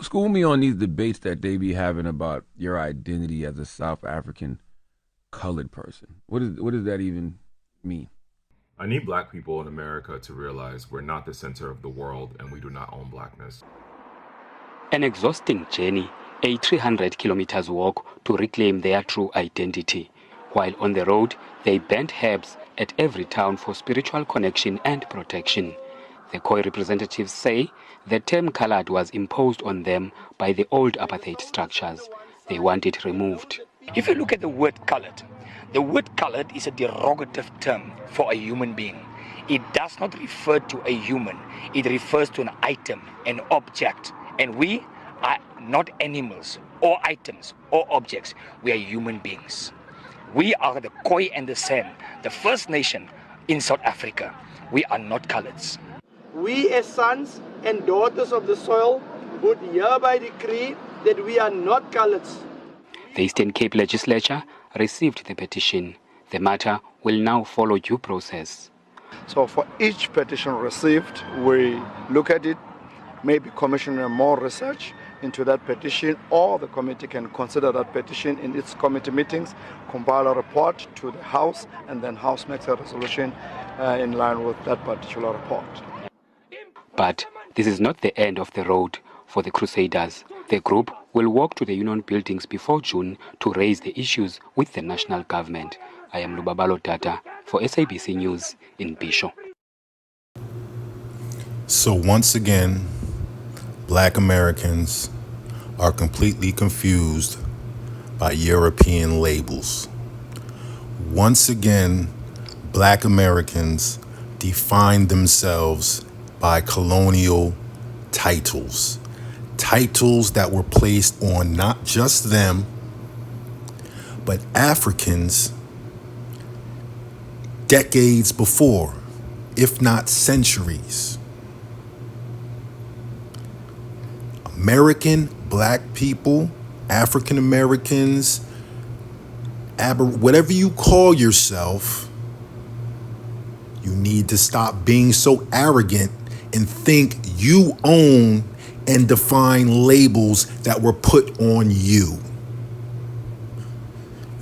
School me on these debates that they be having about your identity as a South African colored person. What does that even mean? I need black people in America to realize we're not the center of the world and we do not own blackness. An exhausting journey, a 300 kilometers walk to reclaim their true identity. While on the road, they bent herbs at every town for spiritual connection and protection. The Khoi representatives say the term colored was imposed on them by the old apartheid structures. They want it removed. If you look at the word colored is a derogative term for a human being. It does not refer to a human. It refers to an item, an object. And we are not animals or items or objects. We are human beings. We are the Khoi and the San, the First Nation in South Africa. We are not coloreds. We as sons and daughters of the soil would hereby decree that we are not coloreds. The Eastern Cape Legislature received the petition. The matter will now follow due process. So for each petition received, we look at it, maybe commission more research into that petition, or the committee can consider that petition in its committee meetings, compile a report to the House, and then House makes a resolution in line with that particular report. But this is not the end of the road for the Crusaders. The group will walk to the union buildings before June to raise the issues with the national government. I am Lubabalo Tata for SABC News in Bisho. So once again, Black Americans are completely confused by European labels. Once again, Black Americans define themselves by colonial titles. Titles that were placed on not just them, but Africans decades before, if not centuries. American black people, African Americans, whatever you call yourself, you need to stop being so arrogant and think you own and define labels that were put on you.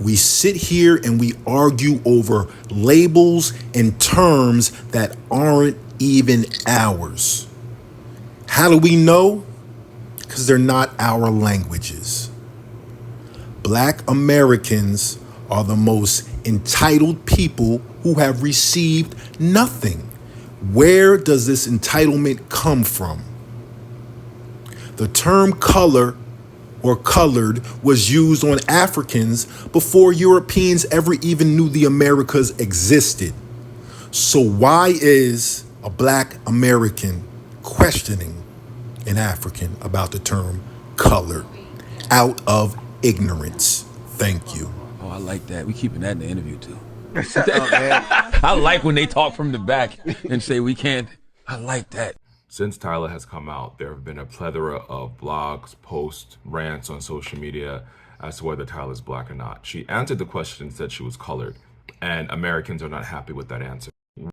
We sit here and we argue over labels and terms that aren't even ours. How do we know? Because they're not our languages. Black Americans are the most entitled people who have received nothing. Where does this entitlement come from? The term color or colored was used on Africans before Europeans ever even knew the Americas existed. So why is a Black American questioning an African about the term colored out of ignorance? Thank you. Oh, I like that. We keeping that in the interview too. I like when they talk from the back and say we can't. I like that. Since Tyler has come out, there have been a plethora of blogs, posts, rants on social media as to whether Tyler's black or not. She answered the question and said she was colored, and Americans are not happy with that answer.